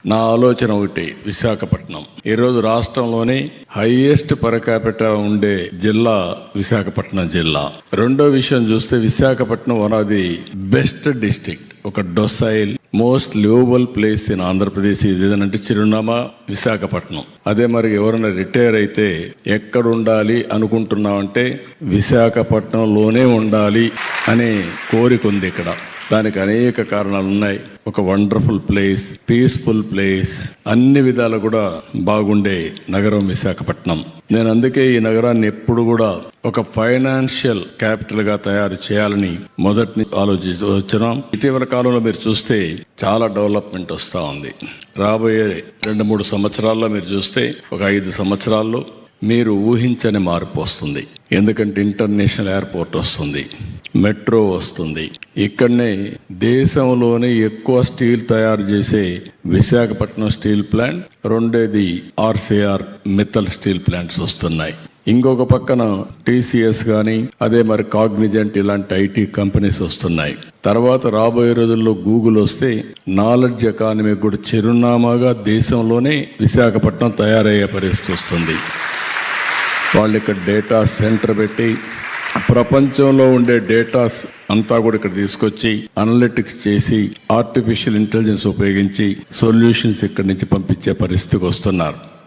నా ఆలోచన ఒకటి, విశాఖపట్నం ఈరోజు రాష్ట్రంలోని హైయెస్ట్ పర్ క్యాపిటల్ ఉండే జిల్లా విశాఖపట్నం జిల్లా. రెండో విషయం చూస్తే Visakhapatnam one of the best district, ఒక docile most livable place in Andhra Pradesh ఏదనంటే చిరునామా విశాఖపట్నం. అదే మరి ఎవరైనా రిటైర్ అయితే ఎక్కడ ఉండాలి అనుకుంటున్నామంటే విశాఖపట్నంలోనే ఉండాలి అనే కోరిక ఉంది ఇక్కడ. దానికి అనేక కారణాలు ఉన్నాయి. ఒక వండర్ఫుల్ ప్లేస్, పీస్ఫుల్ ప్లేస్, అన్ని విధాలు కూడా బాగుండే నగరం విశాఖపట్నం. నేను అందుకే ఈ నగరాన్ని ఎప్పుడు కూడా ఒక ఫైనాన్షియల్ క్యాపిటల్ గా తయారు చేయాలని మొదటి ఆలోచించి వచ్చినాం. ఇటీవల కాలంలో మీరు చూస్తే చాలా డెవలప్మెంట్ వస్తూ ఉంది. రాబోయే 2-3 సంవత్సరాల్లో మీరు చూస్తే ఒక 5 సంవత్సరాల్లో మీరు ఊహించని మార్పు వస్తుంది. ఎందుకంటే ఇంటర్నేషనల్ ఎయిర్పోర్ట్ వస్తుంది, మెట్రో వస్తుంది. ఇక్కడనే దేశంలోనే ఎక్కువ స్టీల్ తయారు చేసే విశాఖపట్నం స్టీల్ ప్లాంట్, రెండేది ఆర్సీఆర్ మిత్తల్ స్టీల్ ప్లాంట్స్ వస్తున్నాయి. ఇంకొక పక్కన టీసీఎస్ కానీ అదే మరి కాగ్నిజెంట్ ఇలాంటి ఐటీ కంపెనీస్ వస్తున్నాయి. తర్వాత రాబోయే రోజుల్లో గూగుల్ వస్తే నాలెడ్జ్ ఎకానమీ కూడా చిరునామాగా దేశంలోనే విశాఖపట్నం తయారయ్యే పరిస్థితి వస్తుంది. వాళ్ళు ఇక్కడ డేటా సెంటర్ పెట్టి ప్రపంచంలో ఉండే డేటాస్ అంతా కూడా ఇక్కడ తీసుకొచ్చి అనలిటిక్స్ చేసి ఆర్టిఫిషియల్ ఇంటెలిజెన్స్ ఉపయోగించి సొల్యూషన్స్ ఇక్కడి నుంచి పంపించే పరిస్థితికి వస్తున్నారు.